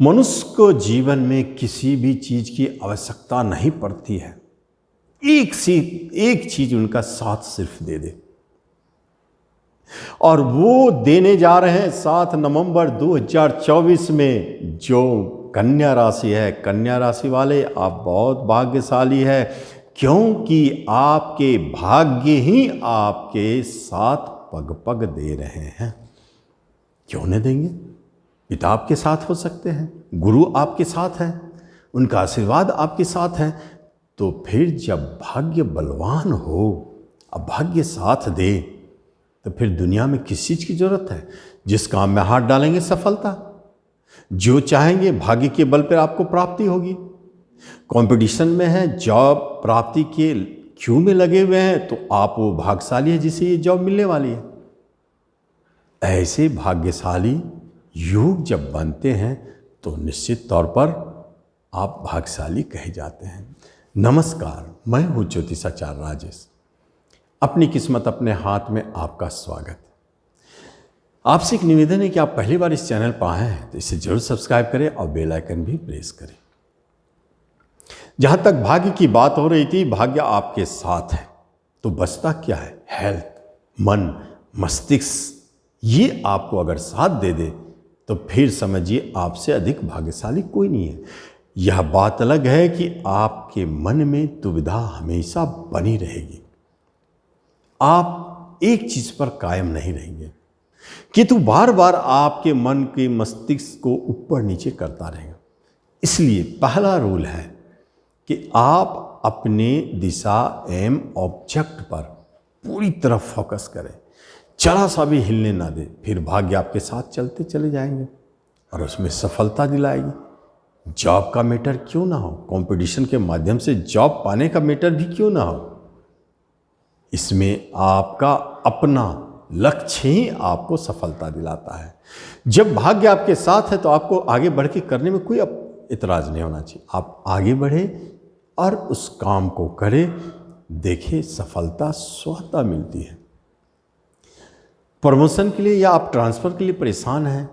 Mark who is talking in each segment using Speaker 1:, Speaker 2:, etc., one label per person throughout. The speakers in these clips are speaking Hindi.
Speaker 1: मनुष्य को जीवन में किसी भी चीज की आवश्यकता नहीं पड़ती है। एक चीज उनका साथ सिर्फ दे दे, और वो देने जा रहे हैं 7 नवंबर 2024 में। जो कन्या राशि है, कन्या राशि वाले आप बहुत भाग्यशाली है, क्योंकि आपके भाग्य ही आपके साथ पग पग दे रहे हैं। क्यों नहीं देंगे? पिता आपके साथ हो सकते हैं, गुरु आपके साथ है, उनका आशीर्वाद आपके साथ है। तो फिर जब भाग्य बलवान हो, अब भाग्य साथ दे, तो फिर दुनिया में किस चीज़ की जरूरत है? जिस काम में हाथ डालेंगे सफलता, जो चाहेंगे भाग्य के बल पर आपको प्राप्ति होगी। कंपटीशन में है, जॉब प्राप्ति के क्यू में लगे हुए हैं, तो आप वो भाग्यशाली है जिसे ये जॉब मिलने वाली है। ऐसे भाग्यशाली योग जब बनते हैं तो निश्चित तौर पर आप भाग्यशाली कहे जाते हैं। नमस्कार, मैं हूँ ज्योतिषाचार्य राजेश। अपनी किस्मत अपने हाथ में आपका स्वागत। आपसे एक निवेदन है कि आप पहली बार इस चैनल पर आए हैं तो इसे जरूर सब्सक्राइब करें और बेल आइकन भी प्रेस करें। जहां तक भाग्य की बात हो रही थी, भाग्य आपके साथ है तो बचता क्या है? हेल्थ, मन, मस्तिष्क। ये आपको अगर साथ दे दे तो फिर समझिए आपसे अधिक भाग्यशाली कोई नहीं है। यह बात अलग है कि आपके मन में दुविधा हमेशा बनी रहेगी, आप एक चीज पर कायम नहीं रहेंगे, किंतु बार बार आपके मन के मस्तिष्क को ऊपर नीचे करता रहेगा। इसलिए पहला रूल है कि आप अपने दिशा एम ऑब्जेक्ट पर पूरी तरह फोकस करें, जरा सा भी हिलने ना दे, फिर भाग्य आपके साथ चलते चले जाएंगे और उसमें सफलता दिलाएगी। जॉब का मैटर क्यों ना हो, कंपटीशन के माध्यम से जॉब पाने का मैटर भी क्यों ना हो, इसमें आपका अपना लक्ष्य ही आपको सफलता दिलाता है। जब भाग्य आपके साथ है तो आपको आगे बढ़ के करने में कोई इतराज नहीं होना चाहिए। आप आगे बढ़े और उस काम को करें, देखिए सफलता स्वतः मिलती है। प्रमोशन के लिए या आप ट्रांसफ़र के लिए परेशान हैं,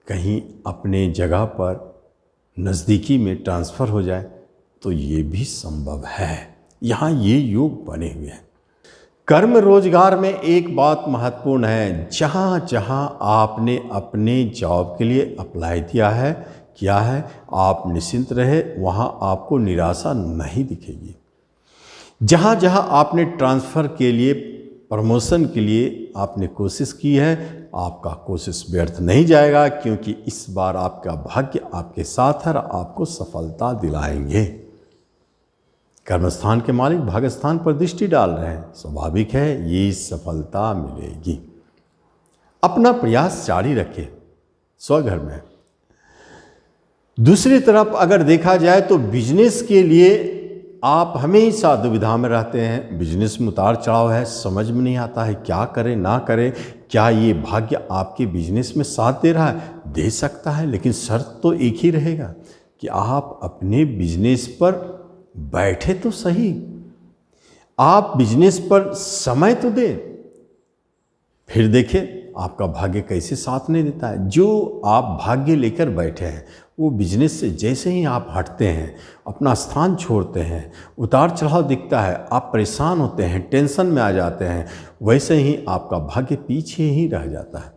Speaker 1: कहीं अपने जगह पर नज़दीकी में ट्रांसफ़र हो जाए तो ये भी संभव है। यहाँ ये योग बने हुए हैं। कर्म रोजगार में एक बात महत्वपूर्ण है, जहाँ जहाँ आपने अपने जॉब के लिए अप्लाई किया है, आप निश्चिंत रहे, वहाँ आपको निराशा नहीं दिखेगी। जहाँ जहाँ आपने ट्रांसफ़र के लिए, प्रमोशन के लिए आपने कोशिश की है, आपका कोशिश व्यर्थ नहीं जाएगा, क्योंकि इस बार आपका भाग्य आपके साथ है और आपको सफलता दिलाएंगे। कर्मस्थान के मालिक भाग्यस्थान पर दृष्टि डाल रहे हैं, स्वाभाविक है ये सफलता मिलेगी। अपना प्रयास जारी रखें स्वघर में। दूसरी तरफ अगर देखा जाए तो बिजनेस के लिए आप हमेशा दुविधा में रहते हैं, बिजनेस में उतार चढ़ाव है, समझ में नहीं आता है क्या करें ना करें। क्या ये भाग्य आपके बिजनेस में साथ दे रहा है? दे सकता है, लेकिन शर्त तो एक ही रहेगा कि आप अपने बिजनेस पर बैठे तो सही, आप बिजनेस पर समय तो दें, फिर देखें आपका भाग्य कैसे साथ नहीं देता है। जो आप भाग्य लेकर बैठे हैं वो बिजनेस से जैसे ही आप हटते हैं, अपना स्थान छोड़ते हैं, उतार चढ़ाव दिखता है, आप परेशान होते हैं, टेंशन में आ जाते हैं, वैसे ही आपका भाग्य पीछे ही रह जाता है,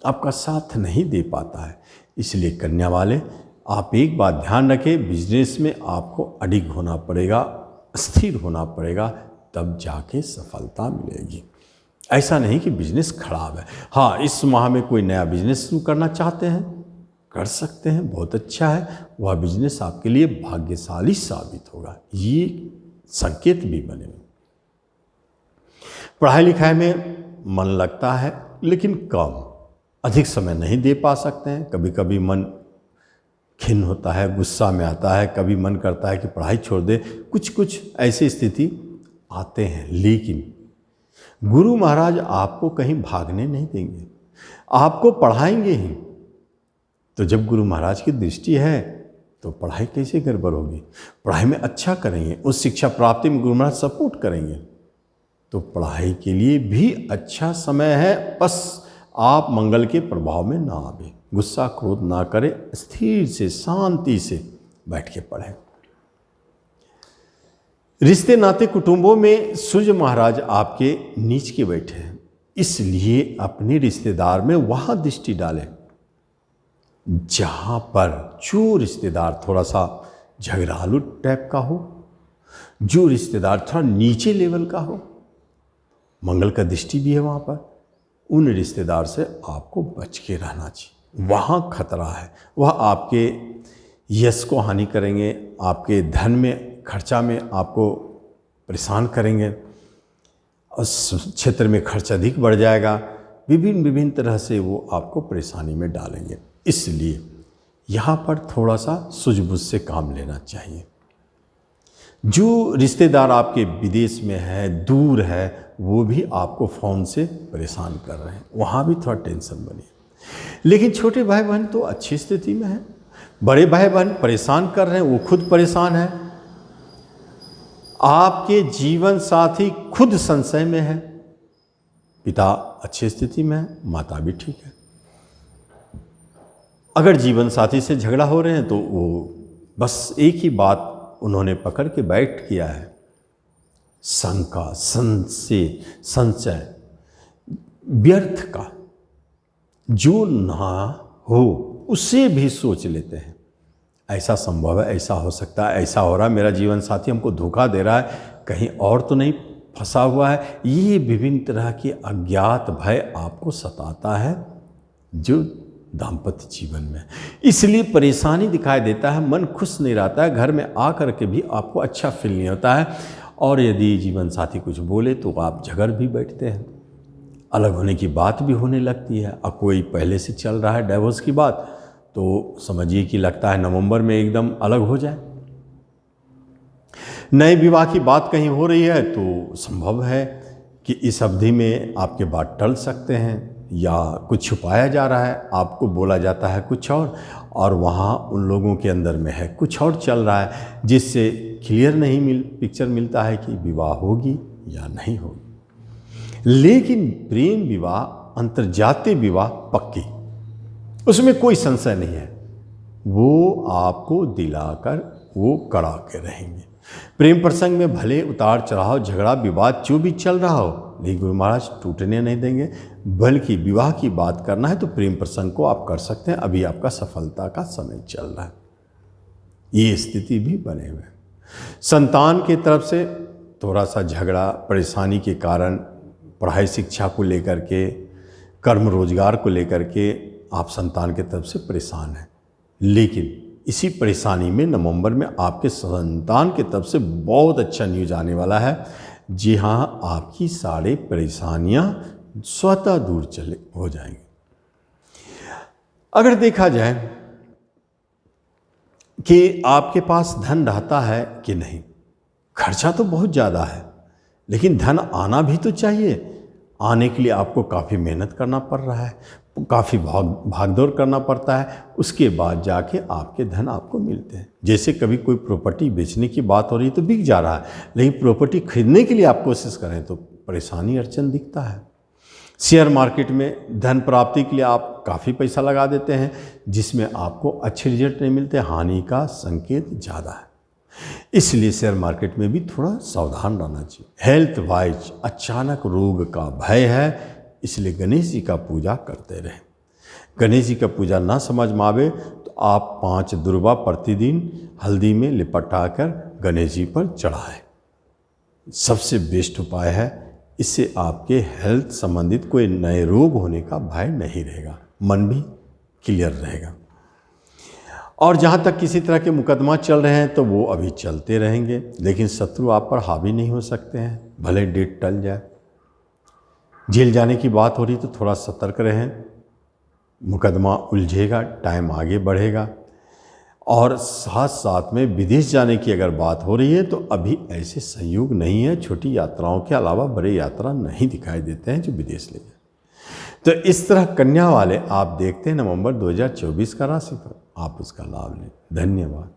Speaker 1: आपका साथ नहीं दे पाता है। इसलिए कन्या वाले आप एक बात ध्यान रखें, बिजनेस में आपको अडिग होना पड़ेगा, स्थिर होना पड़ेगा, तब जाके सफलता मिलेगी। ऐसा नहीं कि बिजनेस खराब है। हाँ, इस माह में कोई नया बिजनेस शुरू करना चाहते हैं, कर सकते हैं, बहुत अच्छा है, वह बिजनेस आपके लिए भाग्यशाली साबित होगा। ये संकेत भी बने हुए। पढ़ाई लिखाई में मन लगता है लेकिन कम, अधिक समय नहीं दे पा सकते हैं। कभी कभी मन खिन्न होता है, गुस्सा में आता है, कभी मन करता है कि पढ़ाई छोड़ दे, कुछ ऐसी स्थिति आते हैं। लेकिन गुरु महाराज आपको कहीं भागने नहीं देंगे, आपको पढ़ाएंगे ही। तो जब गुरु महाराज की दृष्टि है तो पढ़ाई कैसे गड़बड़ होगी? पढ़ाई में अच्छा करेंगे, उस शिक्षा प्राप्ति में गुरु महाराज सपोर्ट करेंगे, तो पढ़ाई के लिए भी अच्छा समय है। बस आप मंगल के प्रभाव में ना आवे। गुस्सा क्रोध ना करें, स्थिर से शांति से बैठ के पढ़ें। रिश्ते नाते कुटुंबों में सूर्य महाराज आपके नीच के बैठे हैं, इसलिए अपने रिश्तेदार में वहाँ दृष्टि डालें जहाँ पर जो रिश्तेदार थोड़ा सा झगड़ालू टाइप का हो, जो रिश्तेदार थोड़ा नीचे लेवल का हो, मंगल का दृष्टि भी है वहाँ पर, उन रिश्तेदार से आपको बच के रहना चाहिए। वहाँ खतरा है, वह आपके यश को हानि करेंगे, आपके धन में खर्चा में आपको परेशान करेंगे, उस क्षेत्र में खर्च अधिक बढ़ जाएगा, विभिन्न तरह से वो आपको परेशानी में डालेंगे। इसलिए यहाँ पर थोड़ा सा सूझबूझ से काम लेना चाहिए। जो रिश्तेदार आपके विदेश में है, दूर है, वो भी आपको फ़ोन से परेशान कर रहे हैं, वहाँ भी थोड़ा टेंशन बनी। लेकिन छोटे भाई बहन तो अच्छी स्थिति में हैं, बड़े भाई बहन परेशान कर रहे हैं, वो खुद परेशान है, आपके जीवन साथी खुद संशय में है, पिता अच्छी स्थिति में है, माता भी ठीक है। अगर जीवन साथी से झगड़ा हो रहे हैं तो वो बस एक ही बात उन्होंने पकड़ के बैठ किया है, शंका, संशय, व्यर्थ का जो ना हो उसे भी सोच लेते हैं। ऐसा संभव है, ऐसा हो सकता है, ऐसा हो रहा है, मेरा जीवन साथी हमको धोखा दे रहा है, कहीं और तो नहीं फंसा हुआ है। ये विभिन्न तरह के अज्ञात भय आपको सताता है जो दाम्पत्य जीवन में, इसलिए परेशानी दिखाई देता है, मन खुश नहीं रहता है, घर में आकर के भी आपको अच्छा फील नहीं होता है। और यदि जीवन साथी कुछ बोले तो आप झगड़ भी बैठते हैं, अलग होने की बात भी होने लगती है। और कोई पहले से चल रहा है डाइवोर्स की बात, तो समझिए कि लगता है नवंबर में एकदम अलग हो जाए। नए विवाह की बात कहीं हो रही है तो संभव है कि इस अवधि में आपके बात टल सकते हैं, या कुछ छुपाया जा रहा है, आपको बोला जाता है कुछ और वहाँ उन लोगों के अंदर में है कुछ और चल रहा है, जिससे क्लियर नहीं पिक्चर मिलता है कि विवाह होगी या नहीं होगी। लेकिन प्रेम विवाह, अंतर्जातीय विवाह पक्की, उसमें कोई संशय नहीं है, वो आपको दिलाकर वो करा के रहेंगे। प्रेम प्रसंग में भले उतार चढ़ाव, झगड़ा, विवाद जो भी चल रहा हो, लेकिन गुरु महाराज टूटने नहीं देंगे। बल्कि विवाह की बात करना है तो प्रेम प्रसंग को आप कर सकते हैं, अभी आपका सफलता का समय चल रहा है, ये स्थिति भी बने हुए। संतान की तरफ से थोड़ा सा झगड़ा, परेशानी के कारण, पढ़ाई शिक्षा को लेकर के, कर्म रोजगार को लेकर के आप संतान की तरफ से परेशान हैं। लेकिन इसी परेशानी में नवंबर में आपके संतान की तरफ से बहुत अच्छा न्यूज आने वाला है। जी हाँ, आपकी सारी परेशानियां स्वतः दूर चले हो जाएंगी। अगर देखा जाए कि आपके पास धन रहता है कि नहीं, खर्चा तो बहुत ज़्यादा है, लेकिन धन आना भी तो चाहिए। आने के लिए आपको काफ़ी मेहनत करना पड़ रहा है, काफ़ी भागदौड़ करना पड़ता है, उसके बाद जाके आपके धन आपको मिलते हैं। जैसे कभी कोई प्रॉपर्टी बेचने की बात हो रही है तो बिक जा रहा है, लेकिन प्रॉपर्टी खरीदने के लिए आप कोशिश करें तो परेशानी अड़चन दिखता है। शेयर मार्केट में धन प्राप्ति के लिए आप काफ़ी पैसा लगा देते हैं, जिसमें आपको अच्छे रिजल्ट नहीं मिलते, हानि का संकेत ज़्यादा है। इसलिए शेयर मार्केट में भी थोड़ा सावधान रहना चाहिए। हेल्थ वाइज अचानक रोग का भय है, इसलिए गणेश जी का पूजा करते रहें। गणेश जी का पूजा ना समझ में आवे तो आप 5 दुर्वा प्रतिदिन हल्दी में लिपटाकर गणेश जी पर चढ़ाएं, सबसे बेस्ट उपाय है। इससे आपके हेल्थ संबंधित कोई नए रोग होने का भय नहीं रहेगा, मन भी क्लियर रहेगा। और जहाँ तक किसी तरह के मुकदमा चल रहे हैं तो वो अभी चलते रहेंगे, लेकिन शत्रु आप पर हावी नहीं हो सकते हैं, भले डेट टल जाए। जेल जाने की बात हो रही तो थोड़ा सतर्क रहें, मुकदमा उलझेगा, टाइम आगे बढ़ेगा। और साथ साथ में विदेश जाने की अगर बात हो रही है तो अभी ऐसे संयोग नहीं है, छोटी यात्राओं के अलावा बड़े यात्रा नहीं दिखाई देते हैं जो विदेश ले जाए। तो इस तरह कन्या वाले आप देखते हैं नवंबर 2024 का राशिफल, आप उसका लाभ लें। धन्यवाद।